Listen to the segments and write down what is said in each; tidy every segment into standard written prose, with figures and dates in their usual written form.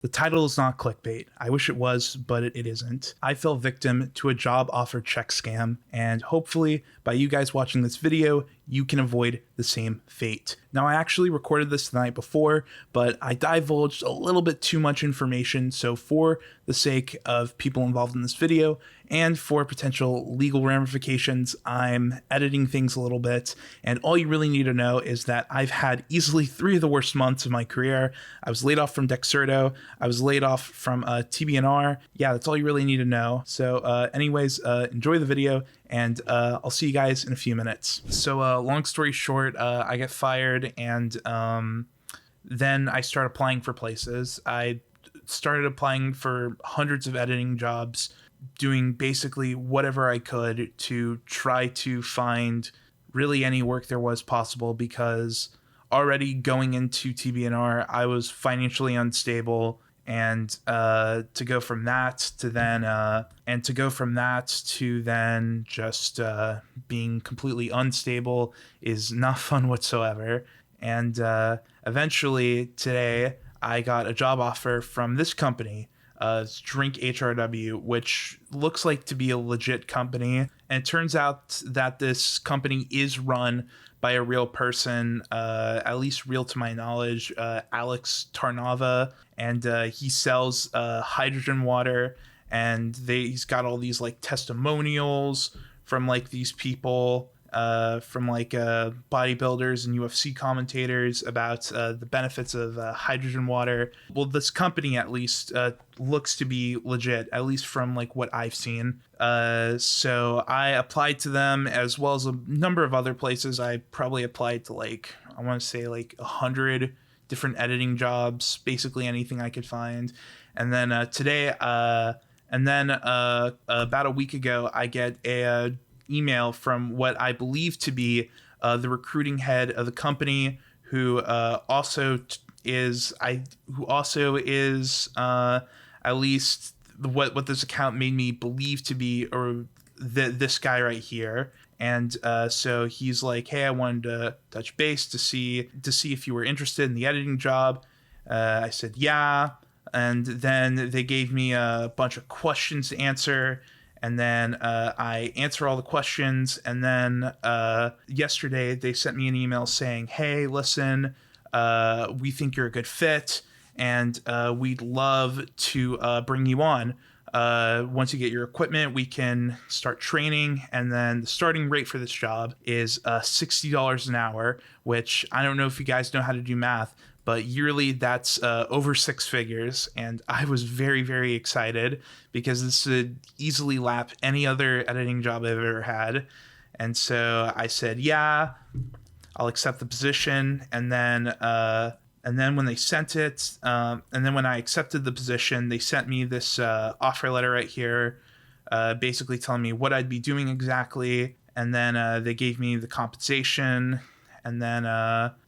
The title is not clickbait. I wish it was, but it isn't. I fell victim to a job offer check scam, and hopefully, by you guys watching this video, you can avoid the same fate. Now, I actually recorded this the night before, but I divulged a little bit too much information, so for the sake of people involved in this video, and for potential legal ramifications, I'm editing things a little bit, and all you really need to know is that I've had easily 3 of the worst months of my career. I was laid off from Dexerto, I was laid off from TBNR. Yeah, that's all you really need to know. So anyways, enjoy the video, and I'll see you guys in a few minutes. So long story short, I get fired, and then I start applying for places. I started applying for hundreds of editing jobs, doing basically whatever I could to try to find really any work there was possible, because already going into TBNR, I was financially unstable. And to go from that to then just being completely unstable is not fun whatsoever. And eventually today I got a job offer from this company, Drink HRW, which looks like to be a legit company. And it turns out that this company is run by a real person, at least real to my knowledge, Alex Tarnava, and he sells hydrogen water, and he's got all these like testimonials from like these people, from like bodybuilders and UFC commentators about the benefits of hydrogen water. Well, this company at least looks to be legit, at least from like what I've seen. So I applied to them, as well as a number of other places. I probably applied to like, I want to say like 100 different editing jobs, basically anything I could find. And then today, about a week ago, I get a email from what I believe to be the recruiting head of the company, who also is at least what this account made me believe to be, or this guy right here. And so he's like, hey, I wanted to touch base to see if you were interested in the editing job. I said, yeah. And then they gave me a bunch of questions to answer. And then I answer all the questions. And then yesterday they sent me an email saying, hey, listen, we think you're a good fit, and we'd love to bring you on. Once you get your equipment, we can start training. And then the starting rate for this job is $60 an hour, which I don't know if you guys know how to do math, but yearly that's over 6 figures. And I was very, very excited, because this would easily lap any other editing job I've ever had. And so I said, yeah, I'll accept the position. And then when they sent it, and then when I accepted the position, they sent me this offer letter right here, basically telling me what I'd be doing exactly. And then they gave me the compensation, and then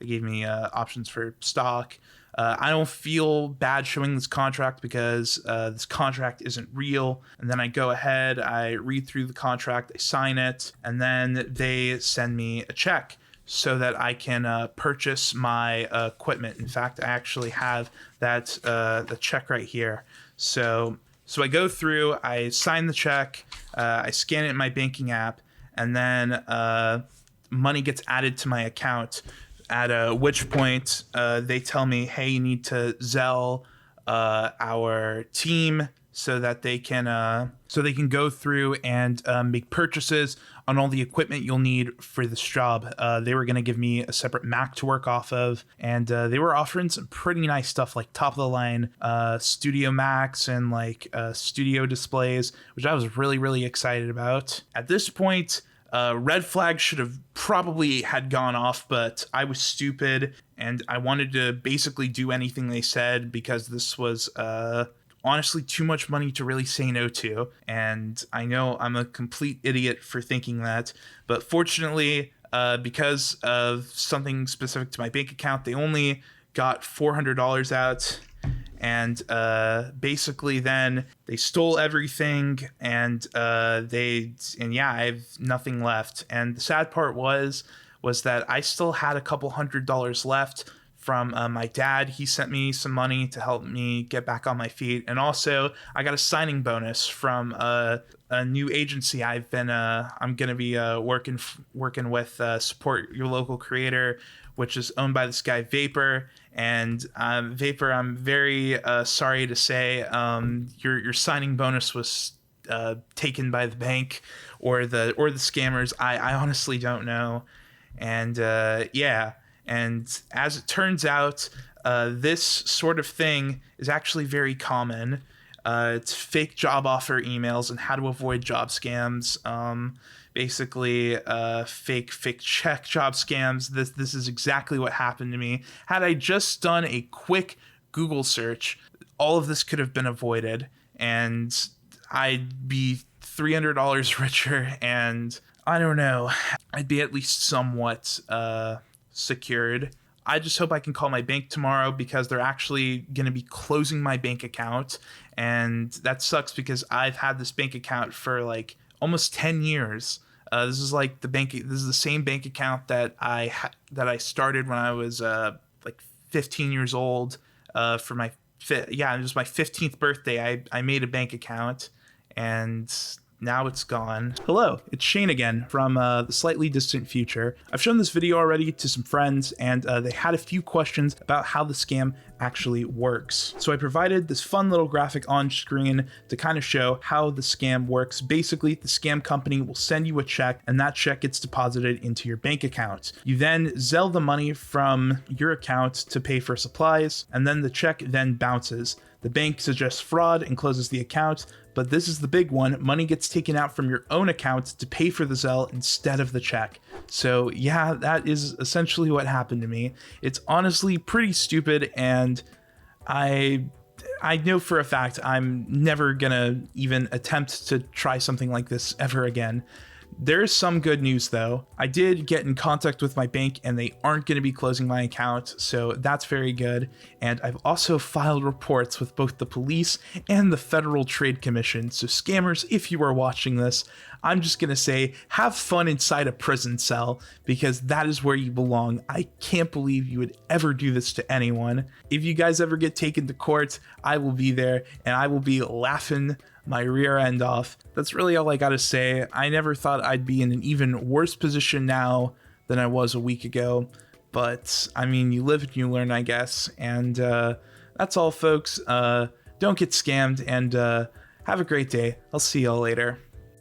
they gave me options for stock. I don't feel bad showing this contract, because this contract isn't real. And then I go ahead, I read through the contract, I sign it, and then they send me a check so that I can purchase my equipment. In fact, I actually have that the check right here. So I go through, I sign the check, I scan it in my banking app, and then money gets added to my account. At which point they tell me, hey, you need to Zelle our team so that they can go through and make purchases on all the equipment you'll need for this job. They were going to give me a separate Mac to work off of, and they were offering some pretty nice stuff, like top of the line Studio Macs and like studio displays, which I was really, really excited about. At this point, red flag should have probably had gone off, but I was stupid and I wanted to basically do anything they said, because this was honestly too much money to really say no to. And I know I'm a complete idiot for thinking that, but fortunately, because of something specific to my bank account, they only got $400 out. And basically then they stole everything, and I have nothing left. And the sad part was that I still had a couple $100 left from my dad. He sent me some money to help me get back on my feet. And also I got a signing bonus from a new agency I'm going to be working with, Support Your Local Creator, which is owned by this guy Vapor. And Vapor, I'm very sorry to say your signing bonus was taken by the bank or the scammers. I honestly don't know. And yeah, and as it turns out, this sort of thing is actually very common. It's fake job offer emails and how to avoid job scams. Basically, fake check job scams. This is exactly what happened to me. Had I just done a quick Google search, all of this could have been avoided, and I'd be $300 richer, and I don't know, I'd be at least somewhat secured. I just hope I can call my bank tomorrow because they're actually going to be closing my bank account. And that sucks because I've had this bank account for like almost 10 years. This is the same bank account that I started when I was like 15 years old. For my it was my 15th birthday. I made a bank account, and now it's gone. Hello, it's Shane again from the slightly distant future. I've shown this video already to some friends, and they had a few questions about how the scam actually works. So I provided this fun little graphic on screen to kind of show how the scam works. Basically, the scam company will send you a check, and that check gets deposited into your bank account. You then Zelle the money from your account to pay for supplies, and then the check then bounces. The bank suggests fraud and closes the account, but this is the big one. Money gets taken out from your own account to pay for the Zelle instead of the check. So yeah, that is essentially what happened to me. It's honestly pretty stupid, and I know for a fact I'm never gonna even attempt to try something like this ever again. There's some good news though. I did get in contact with my bank and they aren't going to be closing my account, so that's very good. And I've also filed reports with both the police and the Federal Trade Commission. So scammers, if you are watching this, I'm just going to say have fun inside a prison cell because that is where you belong. I can't believe you would ever do this to anyone. If you guys ever get taken to court, I will be there and I will be laughing my rear end off. That's really all I gotta say. I never thought I'd be in an even worse position now than I was a week ago, but I mean, you live and you learn, I guess. And that's all, folks. Don't get scammed, and have a great day. I'll see y'all later.